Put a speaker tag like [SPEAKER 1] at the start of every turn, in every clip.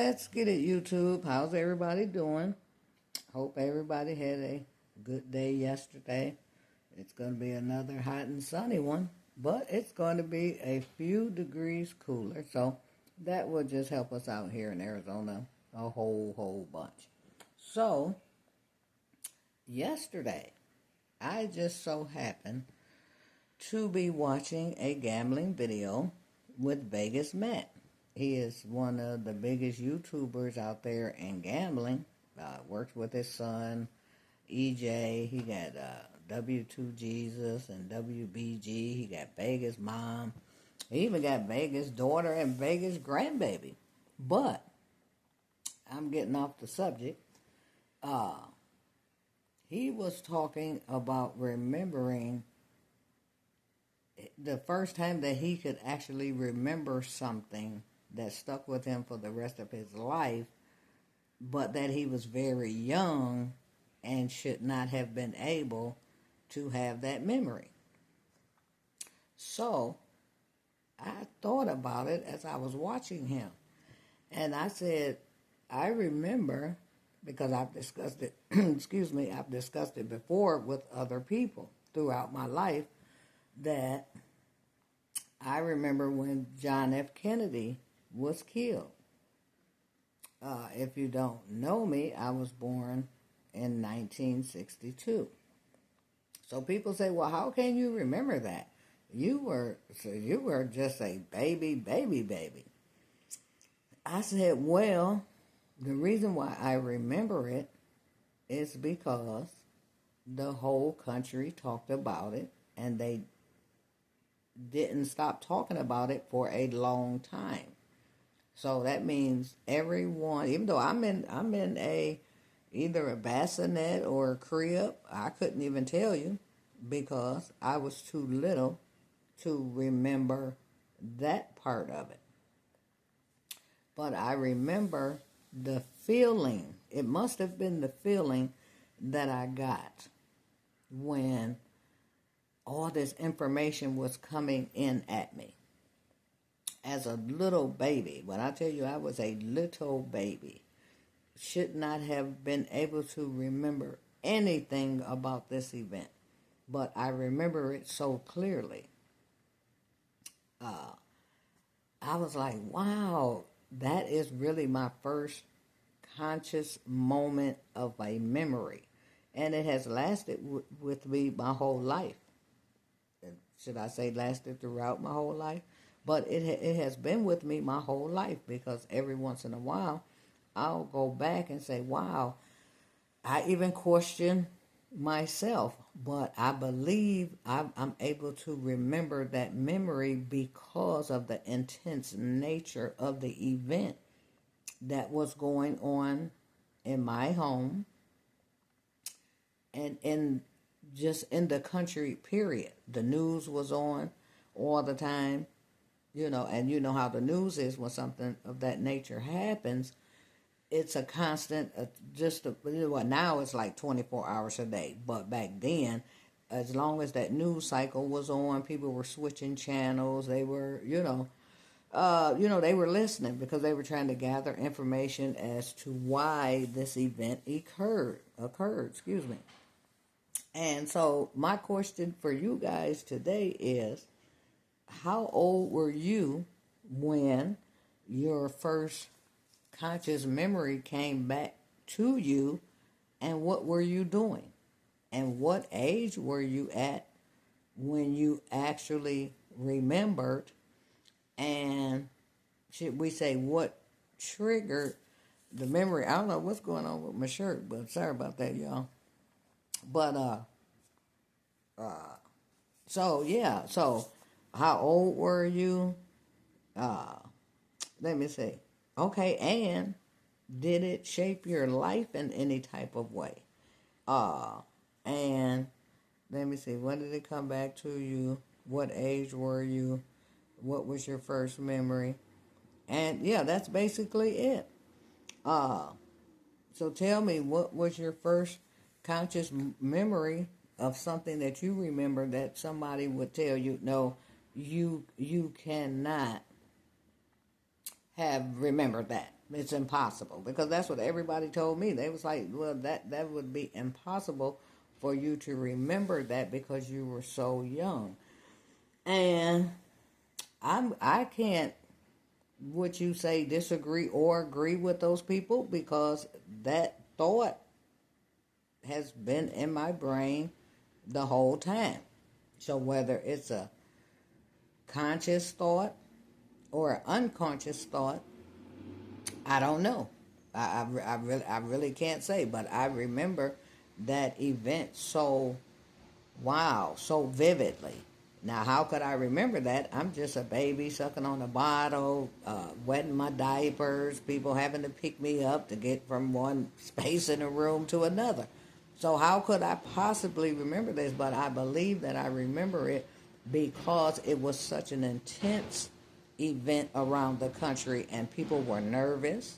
[SPEAKER 1] Let's get it, YouTube. How's everybody doing? Hope everybody had a good day yesterday. It's going to be another hot and sunny one, but it's going to be a few degrees cooler. So that will just help us out here in Arizona a whole bunch. So yesterday, I just so happened to be watching a gambling video with Vegas Matt. He is one of the biggest YouTubers out there in gambling. Works with his son, EJ. He got W2 Jesus and WBG. He got Vegas Mom. He even got Vegas daughter and Vegas grandbaby. But I'm getting off the subject. He was talking about remembering the first time that he could actually remember something that stuck with him for the rest of his life, but that he was very young and should not have been able to have that memory. So I thought about it as I was watching him, and I said, I remember, because I've discussed it, I've discussed it before with other people throughout my life, that I remember when John F. Kennedy was killed. If you don't know me, I was born in 1962. So people say, well, how can you remember that? You were just a baby. I said, well, the reason why I remember it is because the whole country talked about it, and they didn't stop talking about it for a long time. So that means everyone, even though I'm in either a bassinet or a crib, I couldn't even tell you because I was too little to remember that part of it. But I remember the feeling. It must have been the feeling that I got when all this information was coming in at me. As a little baby, when I tell you I was a little baby, should not have been able to remember anything about this event, but I remember it so clearly. I was like, wow, that is really my first conscious moment of a memory, and it has lasted with me my whole life. Should I say lasted throughout my whole life? But it has been with me my whole life, because every once in a while, I'll go back and say, wow, I even question myself, but I believe I'm able to remember that memory because of the intense nature of the event that was going on in my home and in the country, period. The news was on all the time. And you know how the news is when something of that nature happens. It's a constant, now it's like 24 hours a day. But back then, as long as that news cycle was on, people were switching channels. They were, they were listening because they were trying to gather information as to why this event occurred. And so my question for you guys today is, how old were you when your first conscious memory came back to you, and what were you doing? And what age were you at when you actually remembered? And should we say what triggered the memory? I don't know what's going on with my shirt, but sorry about that, y'all. But so how old were you? Let me see. Okay, and did it shape your life in any type of way? And let me see. When did it come back to you? What age were you? What was your first memory? And yeah, that's basically it. So tell me, what was your first conscious memory of something that you remember that somebody would tell you, no, you cannot have remembered that. It's impossible because that's what everybody told me. They was like, well, that would be impossible for you to remember that because you were so young. And I can't, would you say, disagree or agree with those people, because that thought has been in my brain the whole time. So whether it's a conscious thought or an unconscious thought, I don't know. I really can't say, but I remember that event so so vividly. Now, how could I remember that? I'm just a baby sucking on a bottle, wetting my diapers, people having to pick me up to get from one space in a room to another. So how could I possibly remember this? But I believe that I remember it because it was such an intense event around the country and people were nervous.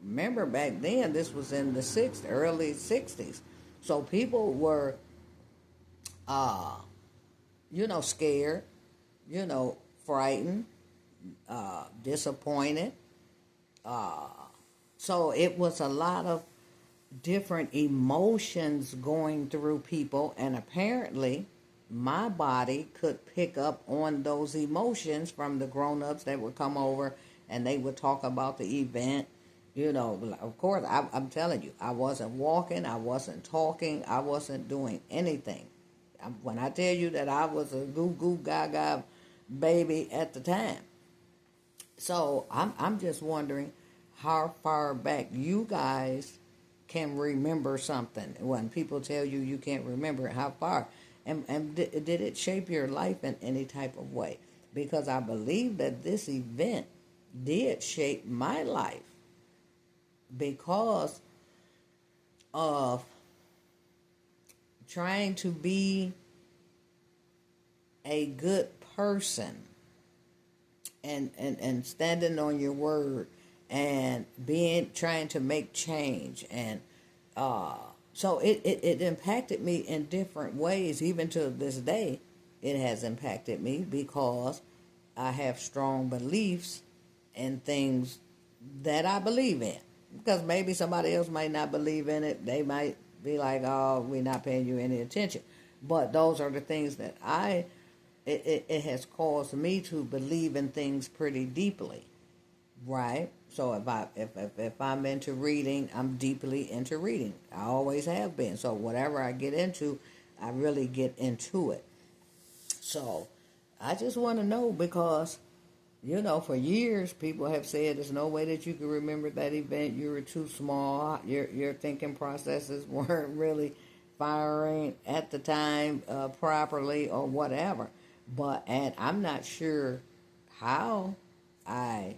[SPEAKER 1] Remember back then, this was in the early 60s. So people were, scared, frightened, disappointed. So it was a lot of different emotions going through people, and apparently my body could pick up on those emotions from the grown-ups that would come over and they would talk about the event. Of course, I'm telling you, I wasn't walking, I wasn't talking, I wasn't doing anything. When I tell you that I was a goo goo gaga baby at the time. So I'm just wondering how far back you guys can remember something. When people tell you you can't remember it, how far? And did it shape your life in any type of way? Because I believe that this event did shape my life because of trying to be a good person and standing on your word and trying to make change. And so it impacted me in different ways. Even to this day, it has impacted me because I have strong beliefs in things that I believe in. Because maybe somebody else might not believe in it. They might be like, oh, we're not paying you any attention. But those are the things that it has caused me to believe in things pretty deeply, right? So if I'm into reading, I'm deeply into reading. I always have been. So whatever I get into, I really get into it. So I just want to know because, for years people have said there's no way that you can remember that event. You were too small. Your thinking processes weren't really firing at the time properly or whatever. And I'm not sure how I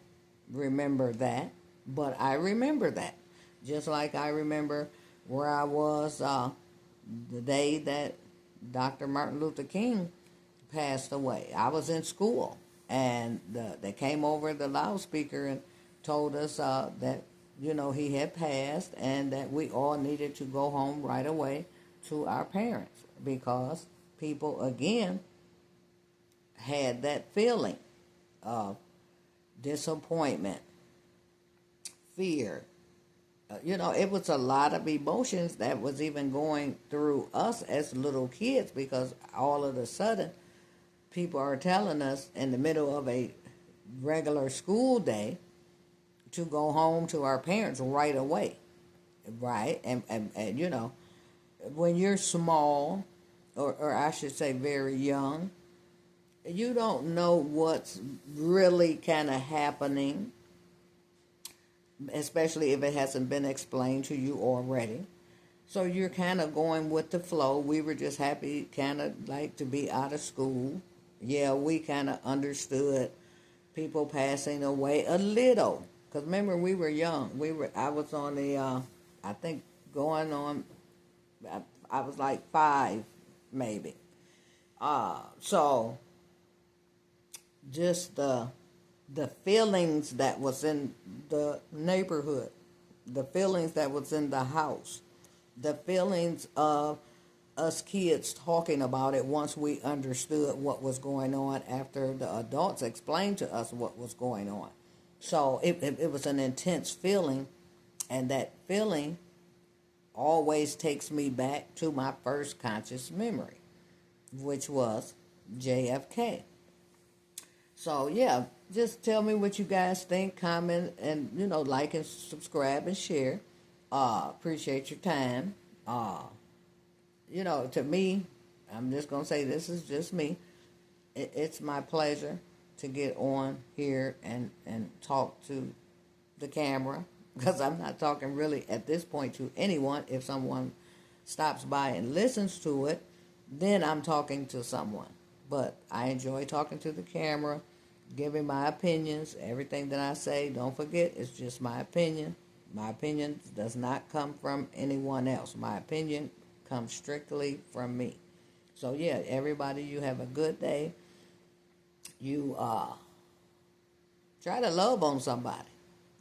[SPEAKER 1] remember that, but I remember that. Just like I remember where I was the day that Dr. Martin Luther King passed away. I was in school, and they came over the loudspeaker and told us that, he had passed and that we all needed to go home right away to our parents because people, again, had that feeling of disappointment, fear. It was a lot of emotions that was even going through us as little kids because all of a sudden people are telling us in the middle of a regular school day to go home to our parents right away, right? And when you're small, or I should say very young, you don't know what's really kind of happening, especially if it hasn't been explained to you already. So you're kind of going with the flow. We were just happy kind of like to be out of school. Yeah, we kind of understood people passing away a little. Because remember, we were young. I was on the, I think going on, I was like 5, maybe. So just the feelings that was in the neighborhood, the feelings that was in the house, the feelings of us kids talking about it once we understood what was going on after the adults explained to us what was going on. So it was an intense feeling, and that feeling always takes me back to my first conscious memory, which was JFK. So yeah, just tell me what you guys think, comment, and like and subscribe and share. Appreciate your time. To me, I'm just gonna say this is just me. It's my pleasure to get on here and talk to the camera, because I'm not talking really at this point to anyone. If someone stops by and listens to it, then I'm talking to someone. But I enjoy talking to the camera, giving my opinions. Everything that I say, don't forget, it's just my opinion. My opinion does not come from anyone else. My opinion comes strictly from me. So yeah, everybody, you have a good day. You try to love on somebody.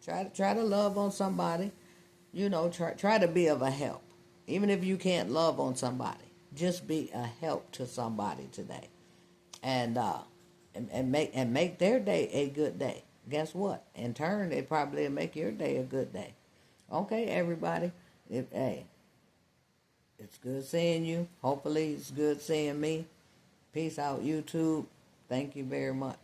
[SPEAKER 1] Try to love on somebody. Try to be of a help. Even if you can't love on somebody, just be a help to somebody today. And make their day a good day. Guess what? In turn, it probably will make your day a good day. Okay, everybody. Hey, it's good seeing you. Hopefully, it's good seeing me. Peace out, YouTube. Thank you very much.